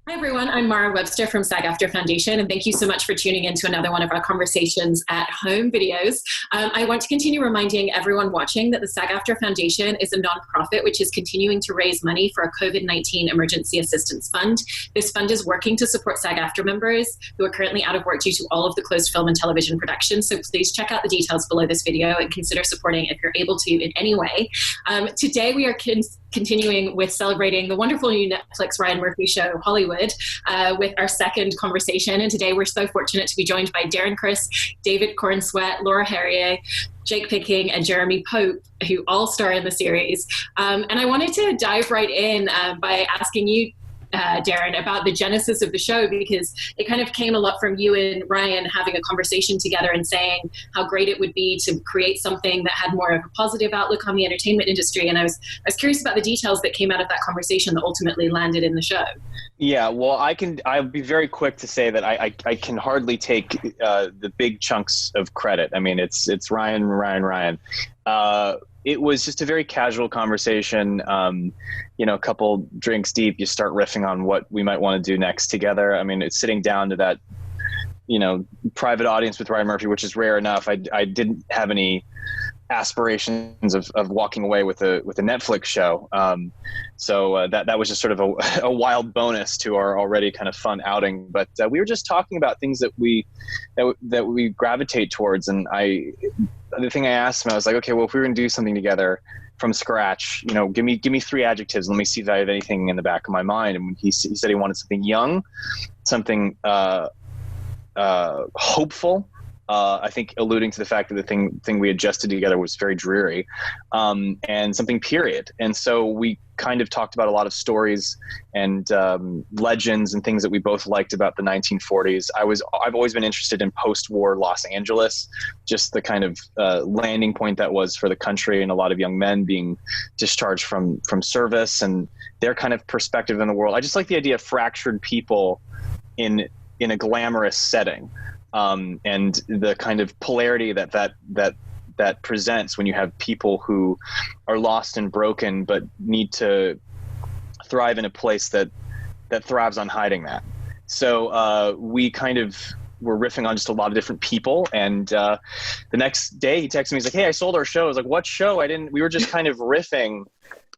Hi, everyone. I'm Mara Webster from SAG-AFTRA Foundation, and thank you so much for tuning in to another one of our Conversations at Home videos. I want to continue reminding everyone watching that the SAG-AFTRA Foundation is a nonprofit which is continuing to raise money for a COVID-19 Emergency Assistance Fund. This fund is working to support SAG-AFTRA members who are currently out of work due to all of the closed film and television production, so please check out the details below this video and consider supporting if you're able to in any way. Today we are continuing with celebrating the wonderful new Netflix Ryan Murphy show, Hollywood, with our second conversation. And today we're so fortunate to be joined by Darren, Criss, David Corenswet, Laura Harrier, Jake Picking, and Jeremy Pope, who all star in the series. And I wanted to dive right in by asking you, Darren, about the genesis of the show, because it kind of came a lot from you and Ryan having a conversation together and saying how great it would be to create something that had more of a positive outlook on the entertainment industry. And I was curious about the details that came out of that conversation that ultimately landed in the show. Yeah, well, I'll be very quick to say that I can hardly take the big chunks of credit. I mean, it's Ryan. It was just a very casual conversation. A couple drinks deep, you start riffing on what we might want to do next together. I mean, it's sitting down to that, private audience with Ryan Murphy, which is rare enough. I didn't have any aspirations of walking away with a Netflix show. So that was just sort of a wild bonus to our already kind of fun outing. But we were just talking about things that we gravitate towards. And the thing I asked him, I was like, okay, well, if we were going to do something together from scratch, give me three adjectives. Let me see if I have anything in the back of my mind. And he said he wanted something young, something hopeful. I think alluding to the fact that the thing we adjusted together was very dreary, and something period. And so we kind of talked about a lot of stories and legends and things that we both liked about the 1940s. I've always been interested in post-war Los Angeles, just the kind of landing point that was for the country, and a lot of young men being discharged from service and their kind of perspective in the world. I just like the idea of fractured people in a glamorous setting. And the kind of polarity that presents when you have people who are lost and broken but need to thrive in a place that thrives on hiding that. So we kind of were riffing on just a lot of different people, and the next day he texted me, he's like, hey, I sold our show. I was like, what show? We were just kind of riffing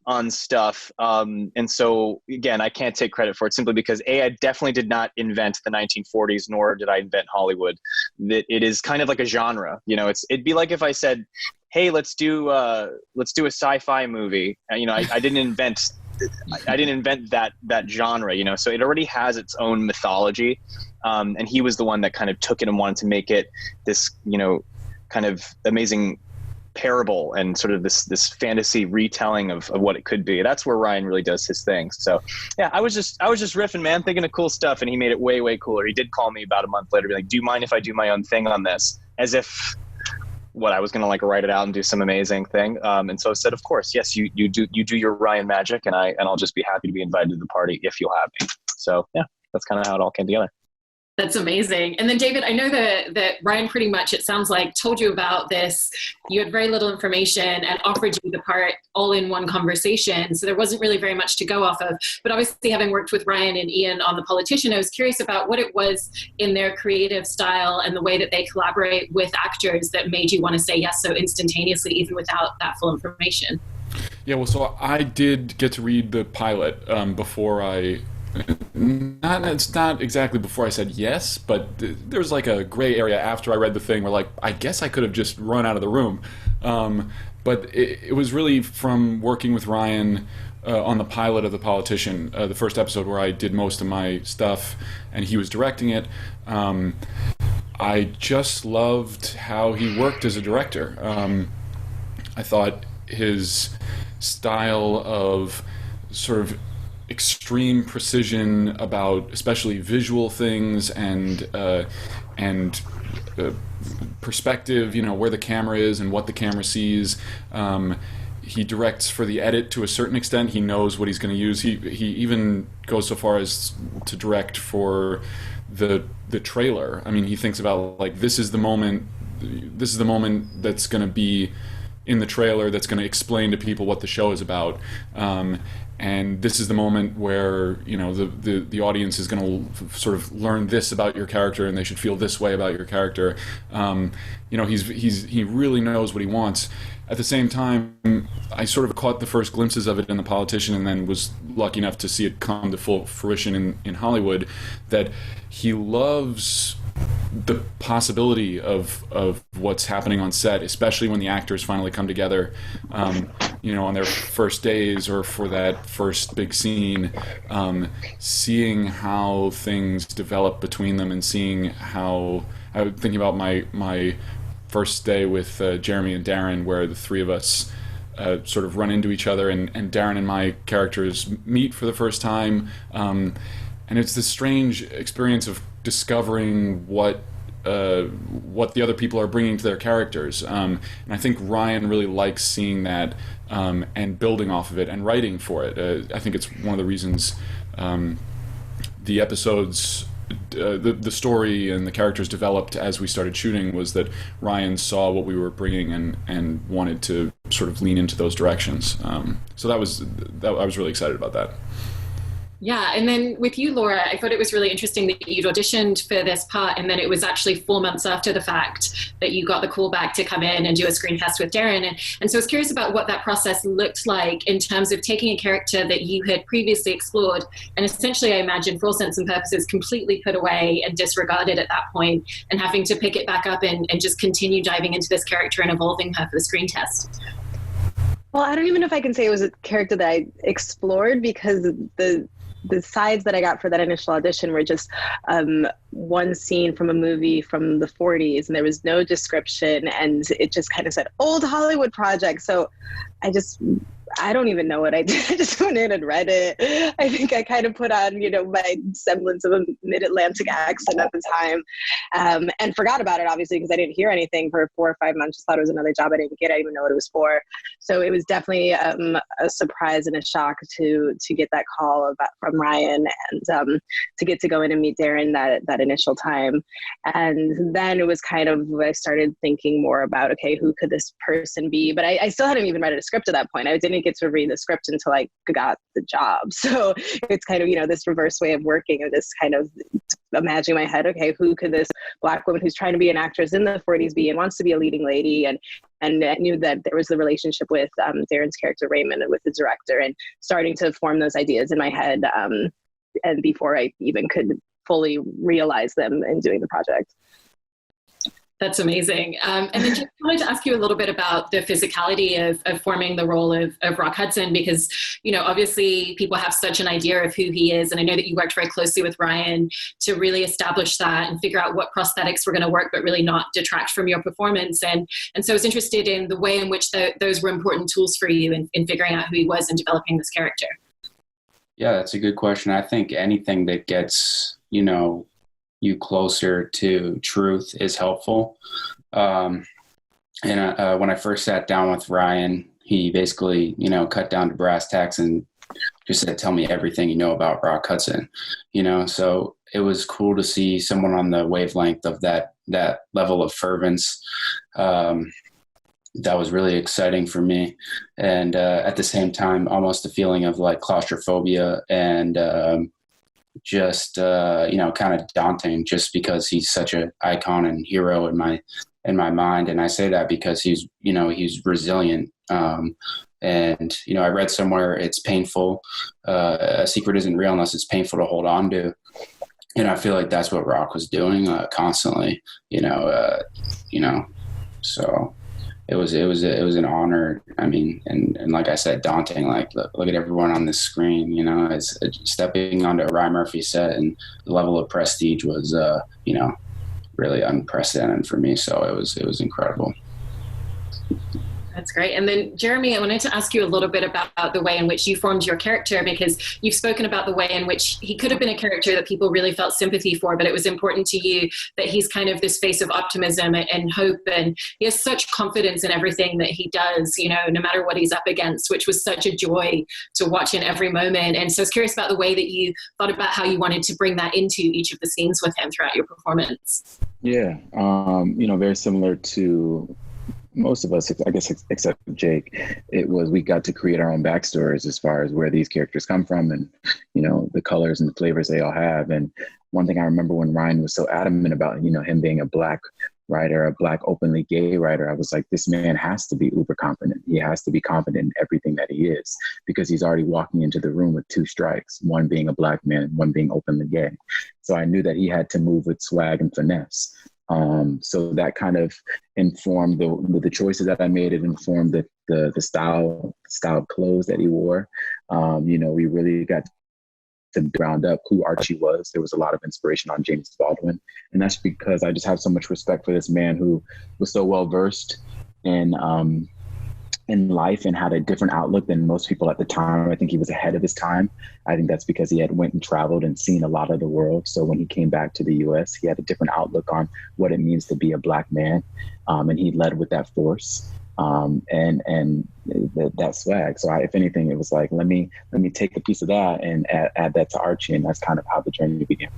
on stuff. And so again, I can't take credit for it simply because I definitely did not invent the 1940s, nor did I invent Hollywood. It is kind of like a genre, it'd be like if I said, hey, let's do a sci-fi movie. I didn't invent that genre, so it already has its own mythology. And he was the one that kind of took it and wanted to make it this, kind of amazing parable and sort of this fantasy retelling of what it could be. That's where Ryan really does his thing. So yeah, I was just riffing, man, thinking of cool stuff, and he made it way, way cooler. He did call me about a month later, be like, do you mind if I do my own thing on this? As if I was gonna write it out and do some amazing thing. And so I said, of course, yes, you do your Ryan magic, and I'll just be happy to be invited to the party if you'll have me. So yeah, that's kind of how it all came together. That's amazing. And then David, I know that Ryan pretty much, it sounds like, told you about this. You had very little information and offered you the part all in one conversation. So there wasn't really very much to go off of. But obviously, having worked with Ryan and Ian on The Politician, I was curious about what it was in their creative style and the way that they collaborate with actors that made you want to say yes so instantaneously, even without that full information. Yeah, well, so I did get to read the pilot before I... It's not exactly before I said yes, but there was a gray area after I read the thing where I guess I could have just run out of the room. But it was really from working with Ryan on the pilot of The Politician, the first episode where I did most of my stuff and he was directing it. I just loved how he worked as a director. I thought his style of sort of extreme precision about especially visual things and perspective, where the camera is and what the camera sees. He directs for the edit to a certain extent. He knows what he's going to use. He even goes so far as to direct for the trailer. I mean, he thinks about this is the moment that's going to be in the trailer that's going to explain to people what the show is about. And this is the moment where, you know, the audience is going to sort of learn this about your character, and they should feel this way about your character. You know, he really knows what he wants. At the same time, I sort of caught the first glimpses of it in The Politician, and then was lucky enough to see it come to full fruition in Hollywood, that he loves the possibility of what's happening on set, especially when the actors finally come together, you know, on their first days or for that first big scene, seeing how things develop between them, and seeing how, I was thinking about my first day with Jeremy and Darren, where the three of us sort of run into each other, and Darren and my characters meet for the first time, and it's this strange experience of discovering what the other people are bringing to their characters, and I think Ryan really likes seeing that, and building off of it and writing for it. I think it's one of the reasons the episodes, the story and the characters developed as we started shooting, was that Ryan saw what we were bringing and wanted to sort of lean into those directions. So I was really excited about that. Yeah, and then with you, Laura, I thought it was really interesting that you'd auditioned for this part, and then it was actually 4 months after the fact that you got the call back to come in and do a screen test with Darren. And so I was curious about what that process looked like in terms of taking a character that you had previously explored and essentially, I imagine, for all intents and purposes, completely put away and disregarded at that point, and having to pick it back up and just continue diving into this character and evolving her for the screen test. Well, I don't even know if I can say it was a character that I explored, because the sides that I got for that initial audition were just one scene from a movie from the 40s, and there was no description, and it just kind of said old Hollywood project. So I don't even know what I did. I just went in and read it. I think I kind of put on, you know, my semblance of a mid-Atlantic accent at the time, and forgot about it, obviously, because I didn't hear anything for 4 or 5 months. Just thought it was another job I didn't get. I didn't even know what it was for. So it was definitely a surprise and a shock to get that call from Ryan, and to get to go in and meet Darren that initial time. And then it was kind of, I started thinking more about, okay, who could this person be? But I still hadn't even read a script at that point. I didn't get to read the script until I got the job. So it's kind of, you know, this reverse way of working, and this kind of imagining in my head, okay, who could this Black woman who's trying to be an actress in the 40s be, and wants to be a leading lady, and I knew that there was the relationship with Darren's character Raymond and with the director, and starting to form those ideas in my head, and before I even could fully realize them in doing the project. That's amazing. And then just wanted to ask you a little bit about the physicality of forming the role of Rock Hudson, because, you know, obviously people have such an idea of who he is. And I know that you worked very closely with Ryan to really establish that and figure out what prosthetics were going to work, but really not detract from your performance. And so I was interested in the way in which those were important tools for you in figuring out who he was and developing this character. Yeah, that's a good question. I think anything that gets, you know, you closer to truth is helpful. And when I first sat down with Ryan, he basically, you know, cut down to brass tacks and just said, tell me everything you know about Rock Hudson, you know? So it was cool to see someone on the wavelength of that level of fervence. That was really exciting for me. And at the same time, almost a feeling of like claustrophobia and just, you know, kind of daunting, just because he's such an icon and hero in my mind. And I say that because he's, you know, he's resilient. And, you know, I read somewhere it's painful. A secret isn't real unless it's painful to hold on to. And I feel like that's what Rock was doing constantly, you know, so it was an honor. I mean, and like I said, daunting, like look at everyone on this screen, you know, as stepping onto a Ryan Murphy set, and the level of prestige was, you know, really unprecedented for me. So it was incredible. That's great. And then, Jeremy, I wanted to ask you a little bit about the way in which you formed your character, because you've spoken about the way in which he could have been a character that people really felt sympathy for, but it was important to you that he's kind of this face of optimism and hope, and he has such confidence in everything that he does, you know, no matter what he's up against, which was such a joy to watch in every moment. And so I was curious about the way that you thought about how you wanted to bring that into each of the scenes with him throughout your performance. Yeah, you know, very similar to most of us, I guess, except Jake, it was, we got to create our own backstories as far as where these characters come from and, you know, the colors and the flavors they all have. And one thing I remember when Ryan was so adamant about, you know, him being a Black writer, a Black openly gay writer, I was like, this man has to be uber confident. He has to be confident in everything that he is, because he's already walking into the room with 2 strikes, one being a Black man and one being openly gay. So I knew that he had to move with swag and finesse. So that kind of informed the choices that I made. It informed the style of clothes that he wore. You know, we really got to ground up who Archie was. There was a lot of inspiration on James Baldwin. And that's because I just have so much respect for this man who was so well versed in life and had a different outlook than most people at the time. I think he was ahead of his time. I think that's because he had went and traveled and seen a lot of the world. So when he came back to the US, he had a different outlook on what it means to be a Black man. And he led with that force and that swag. So if anything, it was like, let me take a piece of that and add that to Archie. And that's kind of how the journey began.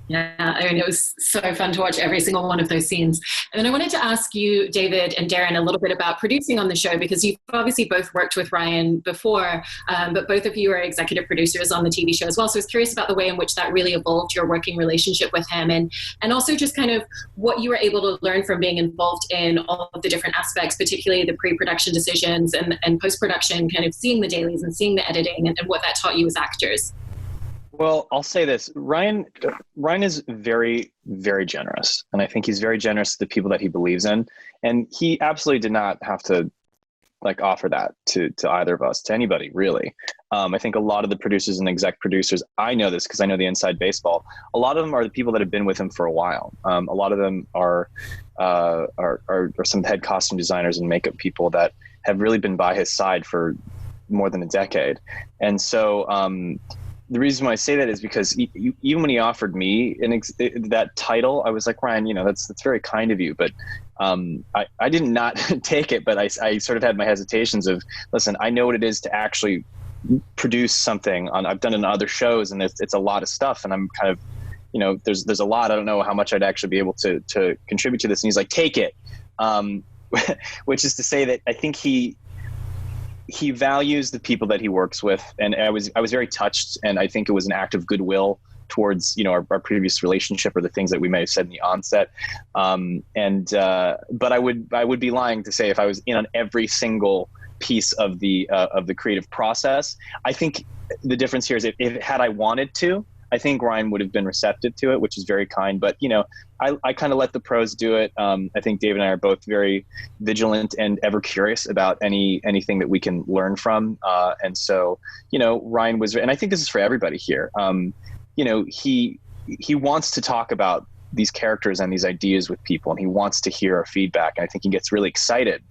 Yeah, I mean, it was so fun to watch every single one of those scenes. And then I wanted to ask you, David and Darren, a little bit about producing on the show, because you've obviously both worked with Ryan before, but both of you are executive producers on the TV show as well. So I was curious about the way in which that really evolved your working relationship with him, and also just kind of what you were able to learn from being involved in all of the different aspects, particularly the pre-production decisions and post-production, kind of seeing the dailies and seeing the editing and what that taught you as actors. Well, I'll say this. Ryan is very, very generous. And I think he's very generous to the people that he believes in. And he absolutely did not have to offer that to either of us, to anybody, really. I think a lot of the producers and exec producers, I know this because I know the inside baseball. A lot of them are the people that have been with him for a while. A lot of them are some head costume designers and makeup people that have really been by his side for more than a decade. And so, the reason why I say that is because even when he offered me that title, I was like, Ryan, you know, that's very kind of you, but I did not take it. But I sort of had my hesitations of, listen, I know what it is to actually produce something. I've done it on other shows, and it's a lot of stuff, and I'm kind of, you know, there's a lot. I don't know how much I'd actually be able to contribute to this. And he's like, take it, which is to say that I think he values the people that he works with. And I was very touched. And I think it was an act of goodwill towards, you know, our previous relationship or the things that we may have said in the onset. But I would be lying to say if I was in on every single piece of the creative process. I think the difference here is if had I wanted to, I think Ryan would have been receptive to it, which is very kind. But, you know, I kind of let the pros do it. I think David and I are both very vigilant and ever curious about anything that we can learn from. And so, you know, Ryan was, and I think this is for everybody here. You know, he wants to talk about these characters and these ideas with people, and he wants to hear our feedback. And I think he gets really excited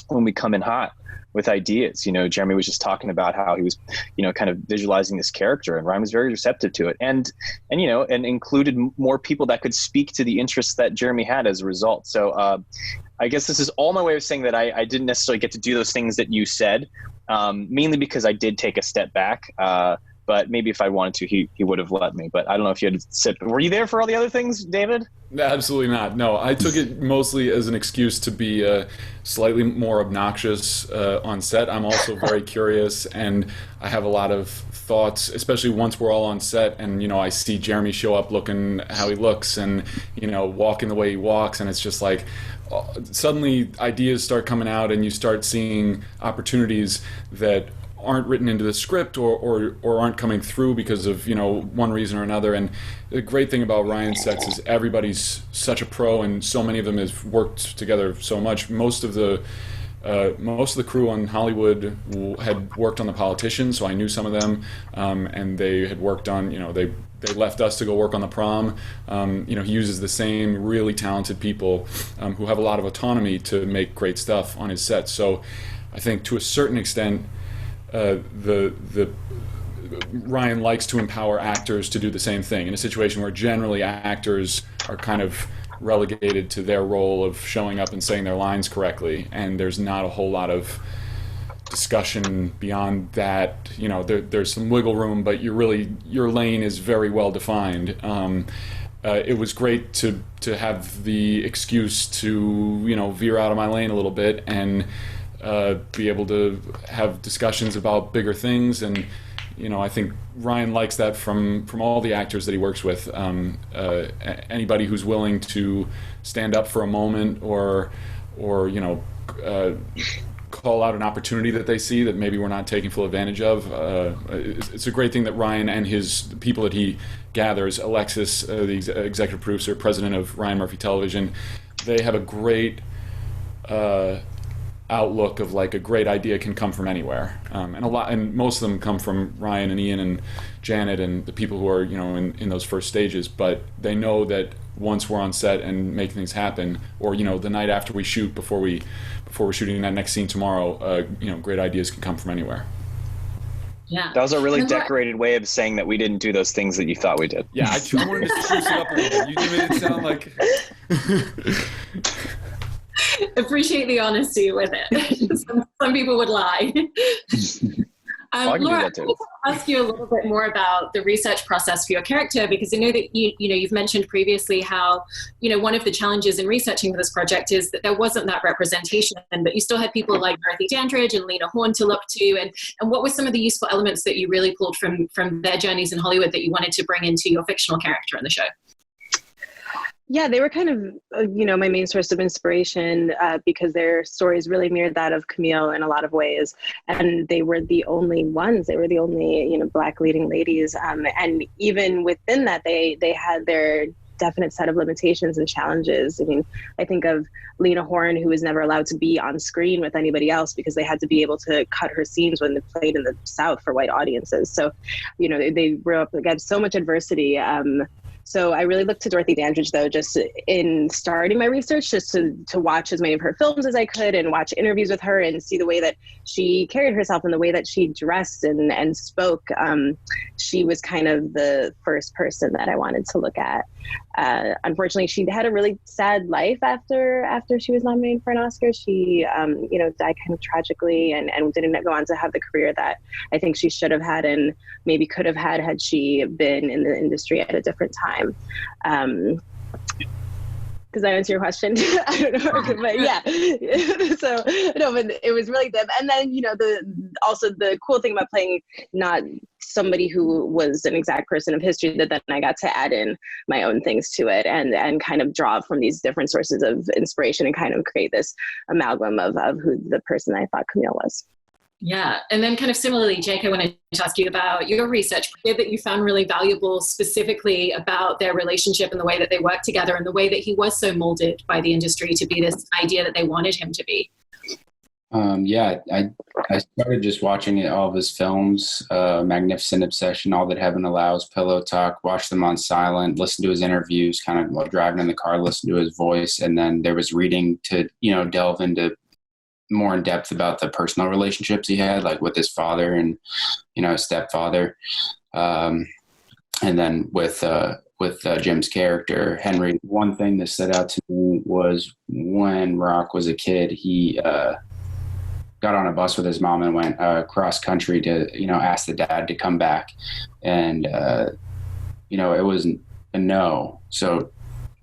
when we come in hot with ideas. You know, Jeremy was just talking about how he was, you know, kind of visualizing this character, and Ryan was very receptive to it, and you know, and included more people that could speak to the interests that Jeremy had as a result. So I guess this is all my way of saying that I didn't necessarily get to do those things that you said, mainly because I did take a step back. But maybe if I wanted to, he would have let me. But I don't know if you had to sit. Were you there for all the other things, David? Absolutely not. No, I took it mostly as an excuse to be slightly more obnoxious on set. I'm also very curious, and I have a lot of thoughts, especially once we're all on set and, you know, I see Jeremy show up looking how he looks and, you know, walking the way he walks, and it's just like suddenly ideas start coming out and you start seeing opportunities that aren't written into the script or aren't coming through because of, you know, one reason or another. And the great thing about Ryan's sets is everybody's such a pro, and so many of them have worked together so much. Most of the crew on Hollywood had worked on The Politician, so I knew some of them, and they had worked on, you know, they left us to go work on The Prom. You know, he uses the same really talented people who have a lot of autonomy to make great stuff on his set. So I think to a certain extent, Ryan likes to empower actors to do the same thing in a situation where generally actors are kind of relegated to their role of showing up and saying their lines correctly, and there's not a whole lot of discussion beyond that. You know, there's some wiggle room, but your lane is very well defined. it was great to have the excuse to, you know, veer out of my lane a little bit and be able to have discussions about bigger things. And, you know, I think Ryan likes that from all the actors that he works with. Anybody who's willing to stand up for a moment or you know, call out an opportunity that they see that maybe we're not taking full advantage of. It's a great thing that Ryan and the people that he gathers, Alexis, the executive producer, president of Ryan Murphy Television, they have a great outlook of like a great idea can come from anywhere, and most of them come from Ryan and Ian and Janet and the people who are, you know, in those first stages. But they know that once we're on set and make things happen, or, you know, the night after we shoot, before we're shooting that next scene tomorrow, you know, great ideas can come from anywhere. Yeah, that was a really decorated way of saying that we didn't do those things that you thought we did. Yeah, I wanted to spruce it up a little bit. You made it sound like. Appreciate the honesty with it. Some people would lie. Laura, I wanted to ask you a little bit more about the research process for your character, because I know that you've mentioned previously how, you know, one of the challenges in researching for this project is that there wasn't that representation, but you still had people like Dorothy Dandridge and Lena Horne to look to. And what were some of the useful elements that you really pulled from their journeys in Hollywood that you wanted to bring into your fictional character in the show? Yeah, they were kind of, you know, my main source of inspiration because their stories really mirrored that of Camille in a lot of ways. And they were the only ones, they were the only, you know, Black leading ladies. And even within that, they had their definite set of limitations and challenges. I mean, I think of Lena Horne, who was never allowed to be on screen with anybody else because they had to be able to cut her scenes when they played in the South for white audiences. So, you know, they grew up against so much adversity. So I really looked to Dorothy Dandridge, though, just in starting my research, just to watch as many of her films as I could and watch interviews with her and see the way that she carried herself and the way that she dressed and spoke. She was kind of the first person that I wanted to look at. Unfortunately, she had a really sad life after she was nominated for an Oscar. She, you know, died kind of tragically and didn't go on to have the career that I think she should have had and maybe could have had she been in the industry at a different time. Does that answer your question? I don't know, but yeah. So no, but it was really good. And then, you know, the cool thing about playing not somebody who was an exact person of history, that then I got to add in my own things to it and kind of draw from these different sources of inspiration and kind of create this amalgam of who the person I thought Camille was. Yeah. And then kind of similarly, Jake, I wanted to ask you about your research that you found really valuable specifically about their relationship and the way that they worked together and the way that he was so molded by the industry to be this idea that they wanted him to be. Yeah, I started just watching all of his films, Magnificent Obsession, All That Heaven Allows, Pillow Talk, watch them on silent, listen to his interviews, kind of while driving in the car, listen to his voice. And then there was reading to, you know, delve into more in depth about the personal relationships he had, like with his father and, you know, his stepfather. And then with Jim's character, Henry, one thing that stood out to me was when Rock was a kid, he got on a bus with his mom and went cross country to, you know, ask the dad to come back. And, you know, it was a no. So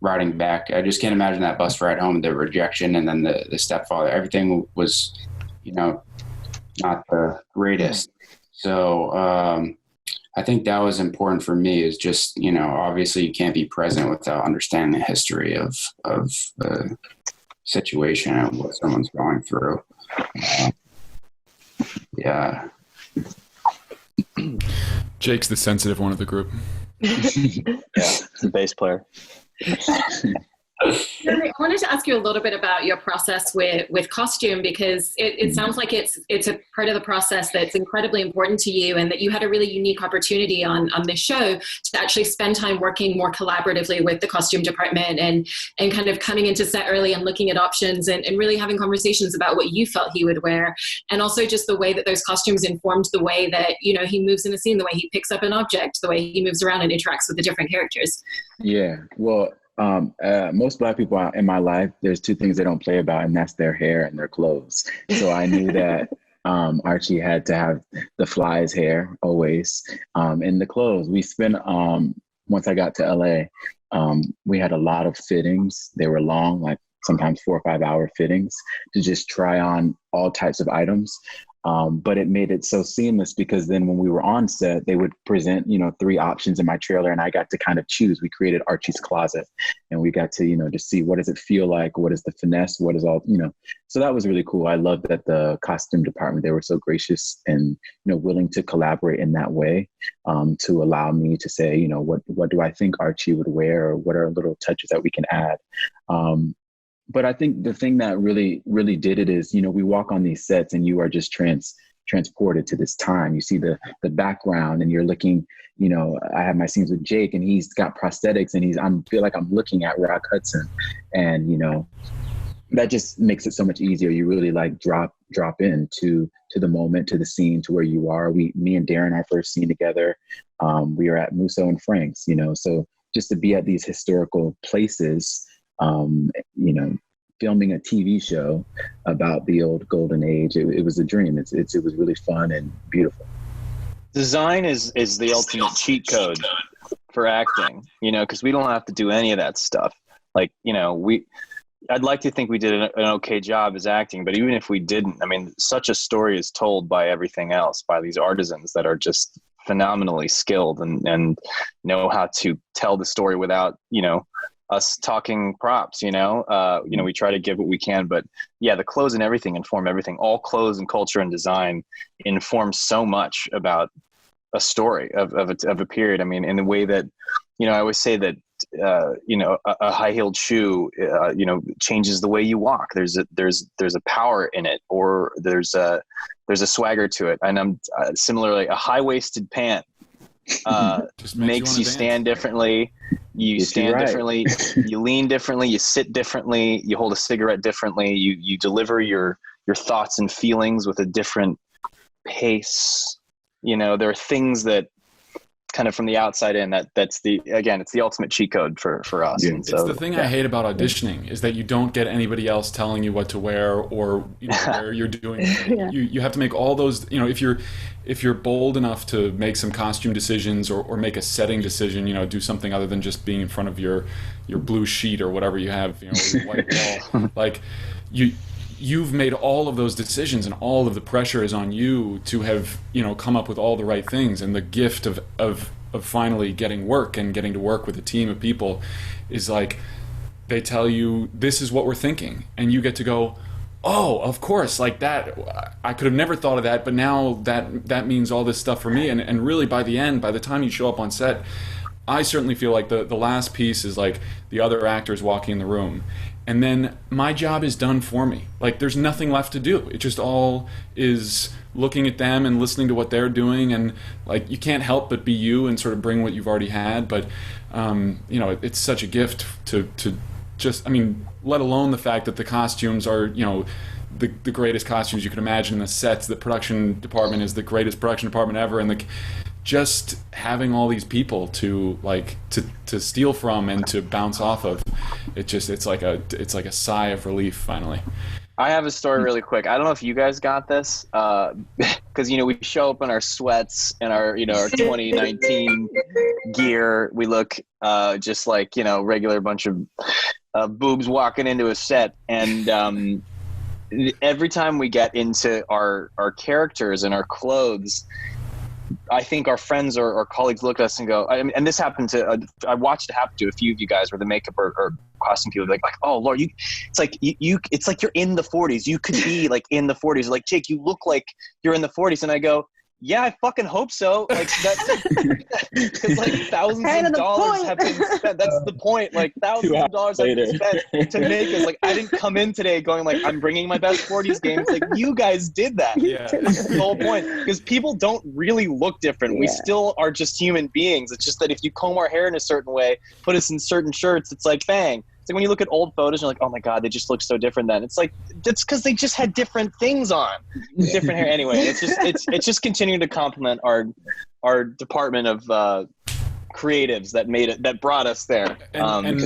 riding back, I just can't imagine that bus ride home, the rejection, and then the stepfather, everything was, you know, not the greatest. So I think that was important for me, is just, you know, obviously you can't be present without understanding the history of the situation and what someone's going through. Yeah. Jake's the sensitive one of the group. Yeah, the bass player. I wanted to ask you a little bit about your process with costume, because it sounds like it's a part of the process that's incredibly important to you, and that you had a really unique opportunity on this show to actually spend time working more collaboratively with the costume department and kind of coming into set early and looking at options and really having conversations about what you felt he would wear, and also just the way that those costumes informed the way that, you know, he moves in a scene, the way he picks up an object, the way he moves around and interacts with the different characters. Yeah, well, most Black people in my life, there's two things they don't play about, and that's their hair and their clothes. So I knew that Archie had to have the fly's hair always, and the clothes. We spent, once I got to LA, We had a lot of fittings. They were long, like sometimes 4 or 5 hour fittings to just try on all types of items. But it made it so seamless because then when we were on set, they would present, 3 options in my trailer and I got to kind of choose. We created Archie's closet and we got to, to see what does it feel like? What is the finesse? What is all, so that was really cool. I loved that the costume department, they were so gracious and, willing to collaborate in that way, to allow me to say, what do I think Archie would wear or what are little touches that we can add? But I think the thing that really, really did it is, we walk on these sets and you are just transported to this time. You see the background and you're looking, I have my scenes with Jake and he's got prosthetics and I feel like I'm looking at Rock Hudson and, that just makes it so much easier. You really like drop in to the moment, to the scene, to where you are. Me and Darren, our first scene together, we were at Musso and Frank's, so just to be at these historical places, filming a TV show about the old golden age. It was a dream. It was really fun and beautiful. Design is the ultimate cheat code for acting, because we don't have to do any of that stuff. Like, I'd like to think we did an okay job as acting, but even if we didn't, such a story is told by everything else, by these artisans that are just phenomenally skilled and know how to tell the story without, us talking props, we try to give what we can, but yeah, the clothes and everything inform everything. All clothes and culture and design inform so much about a story of a period. In the way that, I always say that, a high-heeled shoe, changes the way you walk. There's a power in it, or there's a swagger to it. And I'm similarly, a high-waisted pant makes you stand differently. You stand differently, you lean differently, you sit differently, you hold a cigarette differently, you deliver your thoughts and feelings with a different pace. There are things that kind of from the outside in it's the ultimate cheat code for us. Yeah. And so, it's the thing I hate about auditioning is that you don't get anybody else telling you what to wear or where you're doing it. Yeah. You have to make all those, if you're bold enough to make some costume decisions or make a setting decision, do something other than just being in front of your blue sheet or whatever you have, or your white wall. Like you've made all of those decisions and all of the pressure is on you to have, come up with all the right things. And the gift of finally getting work and getting to work with a team of people is like, they tell you, this is what we're thinking. And you get to go, oh, of course, like that. I could have never thought of that, but now that means all this stuff for me. And really by the time you show up on set, I certainly feel like the last piece is like the other actors walking in the room. And then my job is done for me. Like there's nothing left to do. It just all is looking at them and listening to what they're doing. And like you can't help but be you and sort of bring what you've already had. But, it's such a gift to just, let alone the fact that the costumes are, the greatest costumes you can imagine in the sets. The production department is the greatest production department ever. And just having all these people to steal from and to bounce off of, it's like a sigh of relief finally. I have a story really quick. I don't know if you guys got this, because we show up in our sweats and our 2019 gear. We look just like regular bunch of boobs walking into a set, and every time we get into our characters and our clothes, I think our friends or colleagues look at us and go, and this happened to, I watched it happen to a few of you guys where the makeup or costume people like, oh Lord, it's like it's like you're in the 40s. You could be like in the 40s. Like, Jake, you look like you're in the 40s. And I go, yeah, I fucking hope so. Like that's because like thousands of dollars have been spent. That's the point. Like thousands of dollars have been spent to make it. Like I didn't come in today going like I'm bringing my best 40s game. It's like you guys did that. Yeah. That's the whole point. Because people don't really look different. Yeah. We still are just human beings. It's just that if you comb our hair in a certain way, put us in certain shirts, it's like bang. Like when you look at old photos, you're like, oh my God, they just look so different then. It's like, that's because they just had different things on, different hair. Anyway, it's just continuing to compliment our department of creatives that made it, that brought us there. And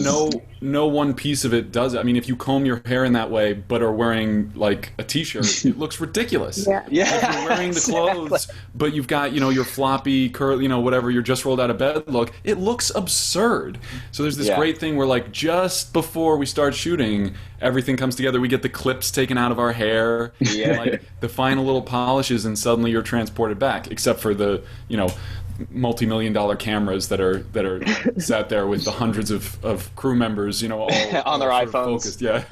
no one piece of it does it. I mean, if you comb your hair in that way but are wearing like a t-shirt, it looks ridiculous. Yeah. If you're wearing the clothes but you've got, your floppy curl, whatever, you're just rolled out of bed look, it looks absurd. So there's this great thing where like just before we start shooting, everything comes together. We get the clips taken out of our hair, like the final little polishes, and suddenly you're transported back, except for the, multi-million-dollar cameras that are sat there with the hundreds of crew members, all on their iPhones. Focused. Yeah.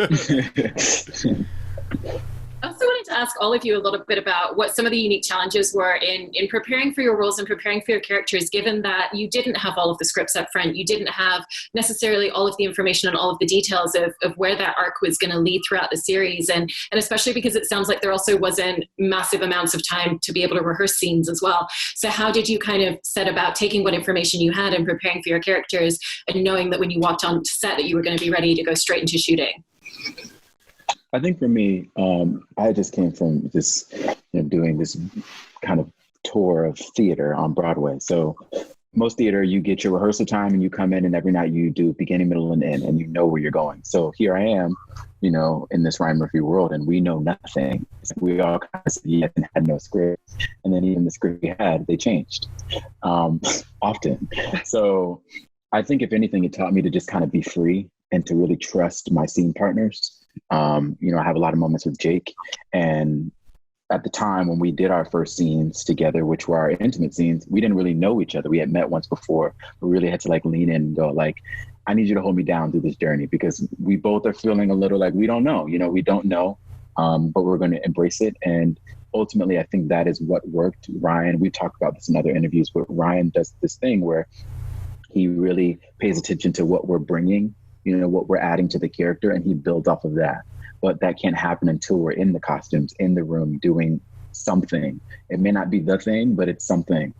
I also wanted to ask all of you a little bit about what some of the unique challenges were in preparing for your roles and preparing for your characters, given that you didn't have all of the scripts up front. You didn't have necessarily all of the information and all of the details of where that arc was going to lead throughout the series. And especially because it sounds like there also wasn't massive amounts of time to be able to rehearse scenes as well. So how did you kind of set about taking what information you had and preparing for your characters and knowing that when you walked on set that you were going to be ready to go straight into shooting? I think for me, I just came from this, doing this kind of tour of theater on Broadway. So most theater, you get your rehearsal time and you come in and every night you do beginning, middle, and end, and you know where you're going. So here I am, in this Ryan Murphy world, and we know nothing. We all kind of said yes and had no script. And then even the script we had, they changed often. So I think if anything, it taught me to just kind of be free and to really trust my scene partners. I have a lot of moments with Jake, and at the time when we did our first scenes together, which were our intimate scenes, we didn't really know each other. We had met once before. We really had to lean in and go I need you to hold me down through this journey, because we both are feeling a little like we don't know, we don't know, but we're going to embrace it. And ultimately, I think that is what worked. Ryan, we talked about this in other interviews, but Ryan does this thing where he really pays attention to what we're bringing, what we're adding to the character, and he builds off of that. But that can't happen until we're in the costumes, in the room, doing something. It may not be the thing, but it's something.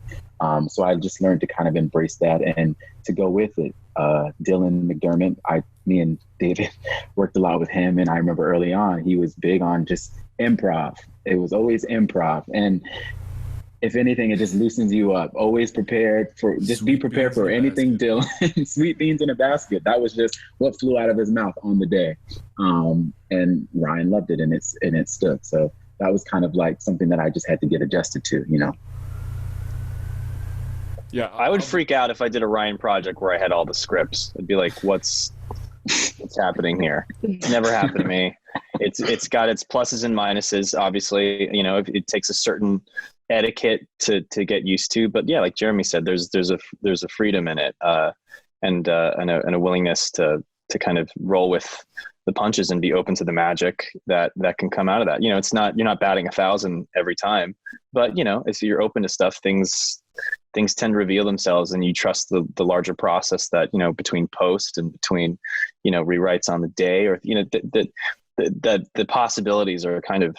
So I just learned to kind of embrace that and to go with it. Dylan McDermott, me and David worked a lot with him. And I remember early on, he was big on just improv. It was always improv. And if anything, it just loosens you up. Always prepared for, just be prepared for anything, Dylan. Sweet beans in a basket. That was just what flew out of his mouth on the day. And Ryan loved it, and it stood. So that was kind of like something that I just had to get adjusted to, Yeah, I would freak out if I did a Ryan project where I had all the scripts. I'd be like, what's happening here? It's never happened to me. It's got its pluses and minuses, obviously. It takes a certain etiquette to get used to, but yeah, like Jeremy said, there's a freedom in it, and a willingness to kind of roll with the punches and be open to the magic that can come out of that. It's not, you're not batting 1,000 every time, but if you're open to stuff, things tend to reveal themselves, and you trust the larger process that between post and between rewrites on the day, or the possibilities are kind of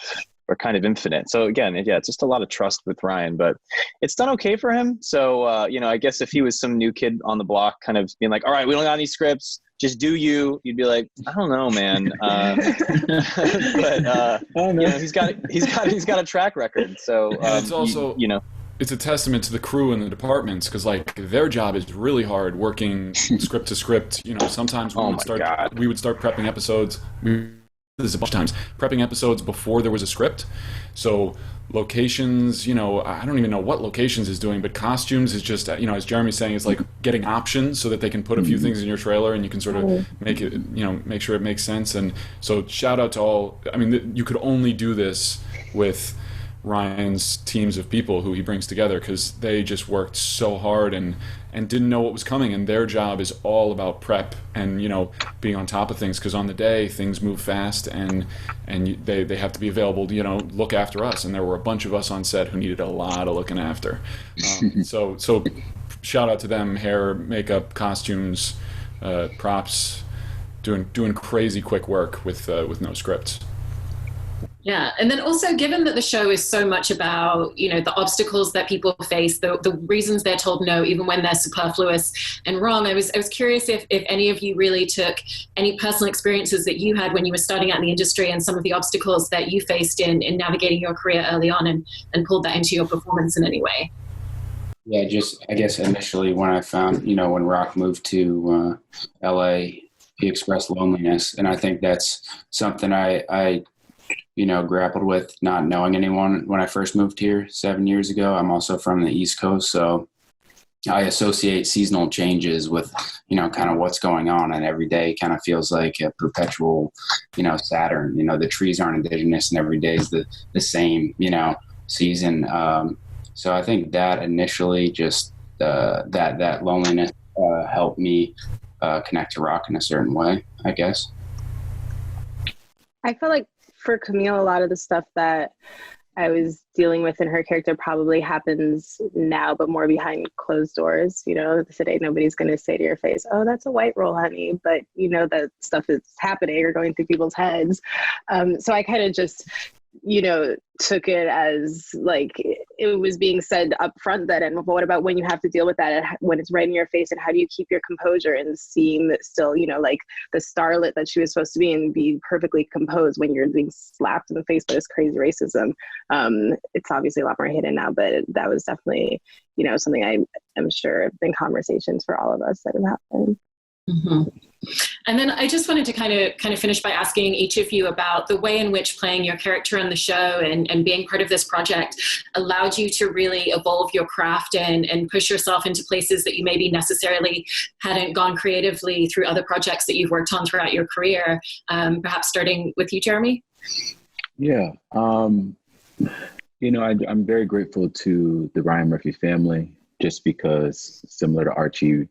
infinite. So again, it's just a lot of trust with Ryan, but it's done okay for him. So, I guess if he was some new kid on the block kind of being like, all right, we don't got any scripts, just do you'd be like, I don't know, man. But, he's got a track record. So it's also, it's a testament to the crew and the departments, because their job is really hard working script to script. Sometimes we would start prepping episodes. This is a bunch of times prepping episodes before there was a script. So locations, I don't even know what locations is doing, but costumes is just, as Jeremy's saying, it's like getting options so that they can put a few things in your trailer and you can sort of make it, make sure it makes sense. And so shout out to all, you could only do this with Ryan's teams of people who he brings together, because they just worked so hard and didn't know what was coming, and their job is all about prep and being on top of things, because on the day things move fast and they have to be available to look after us, and there were a bunch of us on set who needed a lot of looking after. So shout out to them: hair, makeup, costumes, props, doing crazy quick work with no scripts. Yeah. And then also, given that the show is so much about, the obstacles that people face, the reasons they're told no, even when they're superfluous and wrong, I was curious if any of you really took any personal experiences that you had when you were starting out in the industry and some of the obstacles that you faced in navigating your career early on and pulled that into your performance in any way. Yeah, just I guess initially when I found, when Rock moved to LA, he expressed loneliness, and I think that's something I grappled with, not knowing anyone when I first moved here 7 years ago. I'm also from the East Coast, so I associate seasonal changes with, kind of what's going on, and every day kind of feels like a perpetual, Saturn. The trees aren't indigenous, and every day is the same, season. So I think that initially just that loneliness helped me connect to Rock in a certain way, I guess. I feel like for Camille, a lot of the stuff that I was dealing with in her character probably happens now, but more behind closed doors. Today nobody's going to say to your face, "Oh, that's a white roll, honey," but that stuff is happening or going through people's heads. So I kind of just took it as like it was being said up front then. And what about when you have to deal with that, when it's right in your face, and how do you keep your composure and seem still, like the starlet that she was supposed to be, and be perfectly composed when you're being slapped in the face by this crazy racism? It's obviously a lot more hidden now, but that was definitely, something I'm sure have been conversations for all of us that have happened. Mm-hmm. And then I just wanted to kind of finish by asking each of you about the way in which playing your character on the show and being part of this project allowed you to really evolve your craft and push yourself into places that you maybe necessarily hadn't gone creatively through other projects that you've worked on throughout your career. Perhaps starting with you, Jeremy? Yeah. I'm very grateful to the Ryan Murphy family, just because, similar to Archie,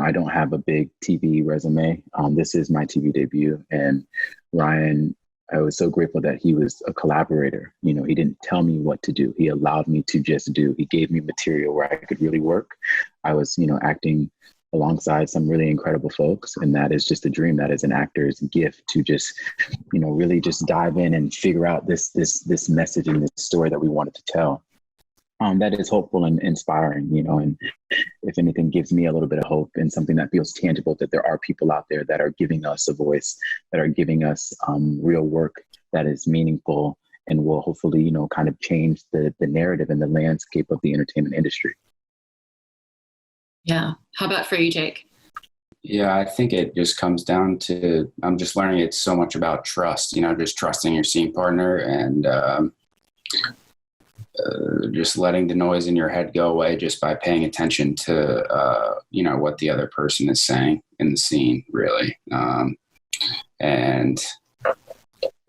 I don't have a big TV resume. This is my TV debut. And Ryan, I was so grateful that he was a collaborator. He didn't tell me what to do. He allowed me to just do. He gave me material where I could really work. I was, acting alongside some really incredible folks. And that is just a dream. That is an actor's gift, to just, really just dive in and figure out this message and this story that we wanted to tell. That is hopeful and inspiring, and if anything, gives me a little bit of hope and something that feels tangible, that there are people out there that are giving us a voice, that are giving us real work that is meaningful and will hopefully, kind of change the narrative and the landscape of the entertainment industry. Yeah. How about for you, Jake? Yeah, I think it just comes down to, I'm just learning it's so much about trust, just trusting your scene partner and just letting the noise in your head go away just by paying attention to, what the other person is saying in the scene, really. And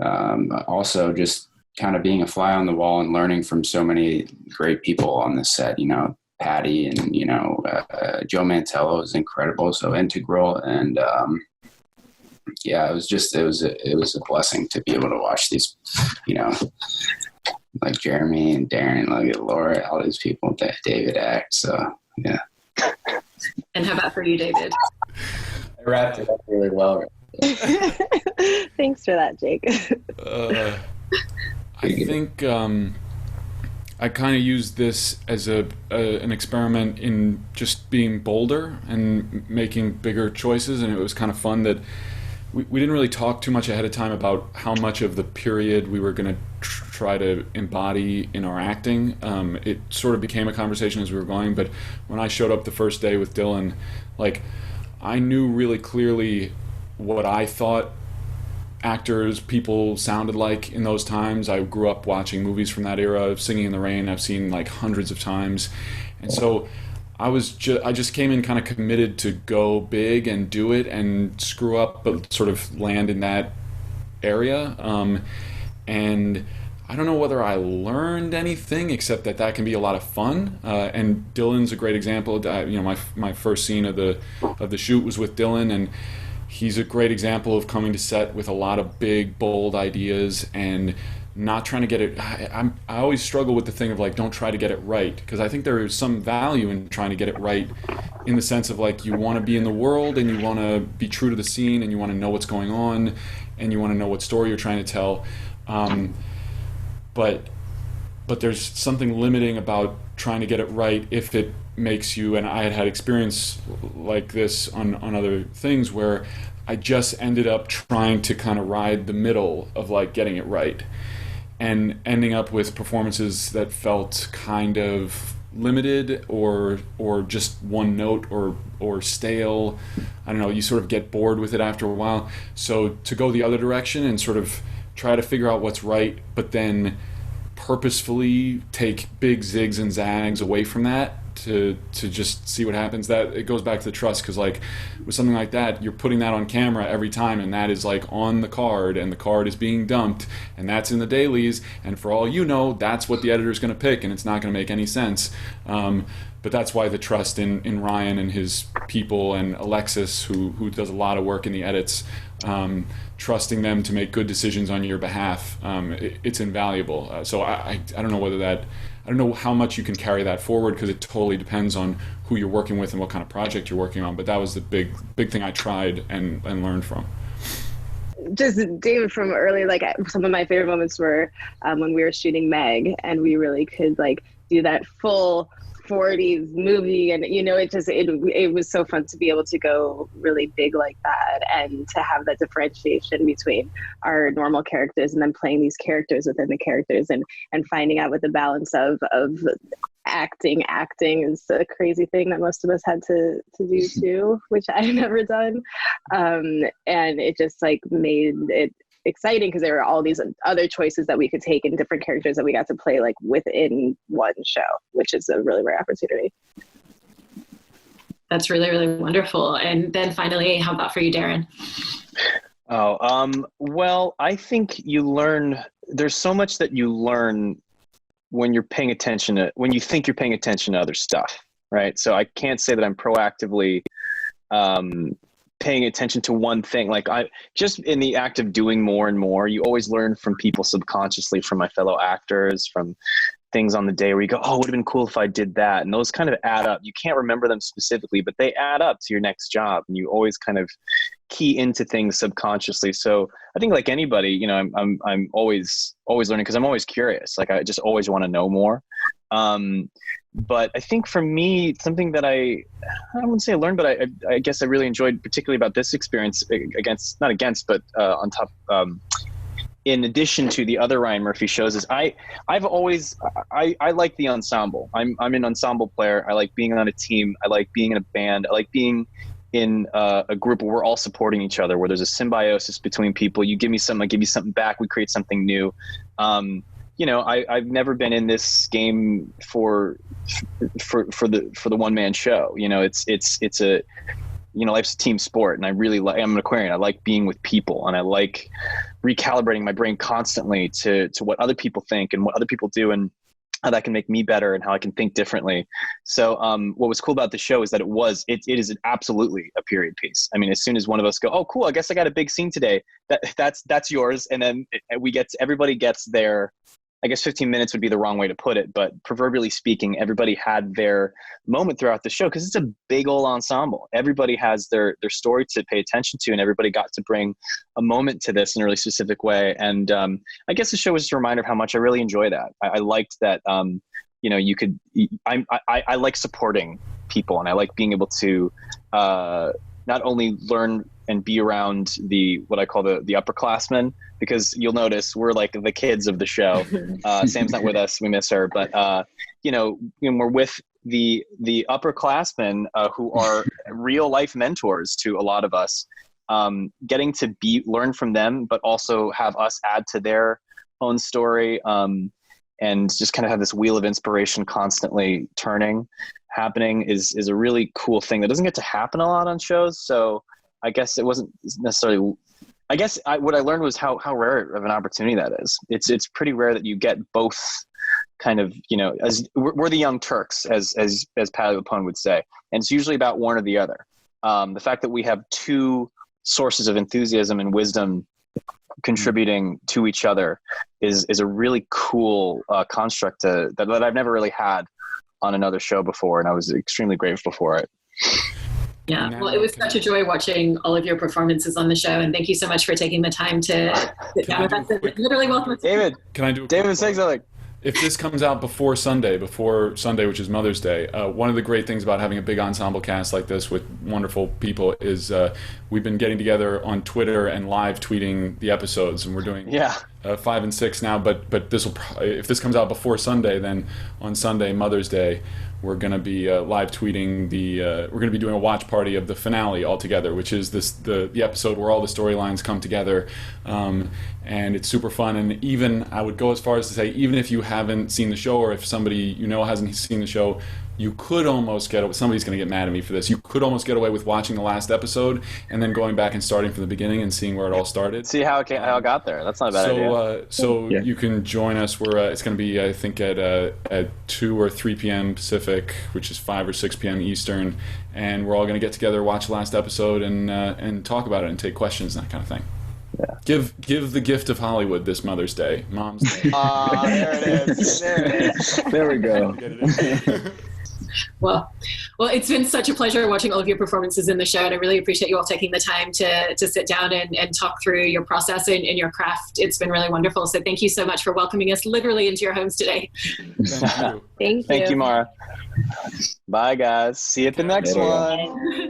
also just kind of being a fly on the wall and learning from so many great people on this set, Patty and, Joe Mantello is incredible, so integral. And it was a blessing to be able to watch these, like Jeremy and Darren, like Laura, all these people, David act. So, yeah. And how about for you, David? I wrapped it up really well. Thanks for that, Jake. I think I kind of used this as an experiment in just being bolder and making bigger choices, and it was kind of fun that we didn't really talk too much ahead of time about how much of the period we were going to try to embody in our acting. It sort of became a conversation as we were going, but when I showed up the first day with Dylan, I knew really clearly what I thought people sounded like in those times. I grew up watching movies from that era. Singing in the Rain I've seen hundreds of times, and so I just came in kind of committed to go big and do it and screw up, but sort of land in that area. And I don't know whether I learned anything, except that can be a lot of fun. And Dylan's a great example. My first scene of the shoot was with Dylan, and he's a great example of coming to set with a lot of big, bold ideas and not trying to get it. I always struggle with the thing of don't try to get it right, because I think there is some value in trying to get it right, in the sense of you want to be in the world and you want to be true to the scene and you want to know what's going on and you want to know what story you're trying to tell. But there's something limiting about trying to get it right if it makes you, and I had experience like this on other things where I just ended up trying to kind of ride the middle of getting it right, and ending up with performances that felt kind of limited or just one note or stale. I don't know, you sort of get bored with it after a while. So to go the other direction and sort of try to figure out what's right, but then purposefully take big zigs and zags away from that to just see what happens, that it goes back to the trust, because like with something like that, you're putting that on camera every time, and that is like on the card, and the card is being dumped, and that's in the dailies, and for all you know, that's what the editor's going to pick, and it's not going to make any sense. But that's why the trust in Ryan and his people, and Alexis, who does a lot of work in the edits, trusting them to make good decisions on your behalf, it's invaluable. So I don't know whether that, I don't know how much you can carry that forward, because it totally depends on who you're working with and what kind of project you're working on. But that was the big thing I tried and learned from. Just David, from early, like some of my favorite moments were when we were shooting Meg, and we really could like do that full 40s movie, and it was so fun to be able to go really big like that, and to have that differentiation between our normal characters and then playing these characters within the characters, and finding out what the balance of acting is a crazy thing that most of us had to do too, which I've never done, and it just like made it exciting, because there were all these other choices that we could take in different characters that we got to play like within one show, which is a really rare opportunity. That's really, really wonderful. And then finally, how about for you, Darren? Well, I think there's so much that you learn when you're paying attention when you think you're paying attention to other stuff, right? So I can't say that I'm proactively paying attention to one thing. Like I just in the act of doing more and more, you always learn from people subconsciously, from my fellow actors, from things on the day where you go, oh, it would have been cool if I did that. And those kind of add up. You can't remember them specifically, but they add up to your next job, and you always kind of key into things subconsciously. So I think like anybody, I'm always learning, because I'm always curious. Like I just always want to know more. But I think for me, something that I wouldn't say I learned, but I guess I really enjoyed, particularly about this experience, on top, in addition to the other Ryan Murphy shows, is I like the ensemble. I'm an ensemble player. I like being on a team. I like being in a band. I like being in a group where we're all supporting each other, where there's a symbiosis between people. You give me something, I give you something back. We create something new. I've never been in this game for the one man show. It's a, life's a team sport, and I'm an Aquarian. I like being with people, and I like recalibrating my brain constantly to what other people think and what other people do, and how that can make me better and how I can think differently. So what was cool about the show is that it is absolutely a period piece. I mean, as soon as one of us go, oh, cool, I guess I got a big scene today, that's yours. And then everybody gets their, I guess 15 minutes would be the wrong way to put it, but proverbially speaking, everybody had their moment throughout the show, because it's a big old ensemble. Everybody has their story to pay attention to, and everybody got to bring a moment to this in a really specific way. And I guess the show was just a reminder of how much I really enjoy that. I liked that, I like supporting people, and I like being able to not only learn and be around what I call the upperclassmen, because you'll notice we're like the kids of the show. Sam's not with us, we miss her, but we're with the upperclassmen who are real life mentors to a lot of us, getting to learn from them, but also have us add to their own story, and just kind of have this wheel of inspiration constantly happening is a really cool thing that doesn't get to happen a lot on shows. So I guess it wasn't necessarily, what I learned was how rare of an opportunity that is. It's pretty rare that you get both kind of, as we're the young Turks, as Patti LuPone would say, and it's usually about one or the other. The fact that we have two sources of enthusiasm and wisdom contributing to each other is a really cool construct that I've never really had on another show before, and I was extremely grateful for it. Yeah, well, it was such a joy watching all of your performances on the show, and thank you so much for taking the time to sit down with us. Literally welcome. David, can I do a David, say something? If this comes out before Sunday, which is Mother's Day, one of the great things about having a big ensemble cast like this with wonderful people is we've been getting together on Twitter and live tweeting the episodes, and we're doing 5 and 6 now, but this will if this comes out before Sunday, then on Sunday, Mother's Day, we're going to be live tweeting we're going to be doing a watch party of the finale all together, which is the episode where all the storylines come together, and it's super fun. And even I would go as far as to say, even if you haven't seen the show, or if somebody hasn't seen the show, you could almost somebody's going to get mad at me for this. You could almost get away with watching the last episode and then going back and starting from the beginning and seeing where it all started. See how it got there. That's not a bad idea. So you can join us. It's going to be, I think, at 2 or 3 p.m. Pacific, which is 5 or 6 p.m. Eastern, and we're all going to get together, watch the last episode, and talk about it and take questions and that kind of thing. Yeah. Give the gift of Hollywood this Mother's Day, Mom's Day. There it is. There it is. There we go. Well, it's been such a pleasure watching all of your performances in the show, and I really appreciate you all taking the time to sit down and talk through your process and your craft. It's been really wonderful. So thank you so much for welcoming us literally into your homes today. Thank you. Thank you. Thank you, Mara. Bye, guys. See you at the next one.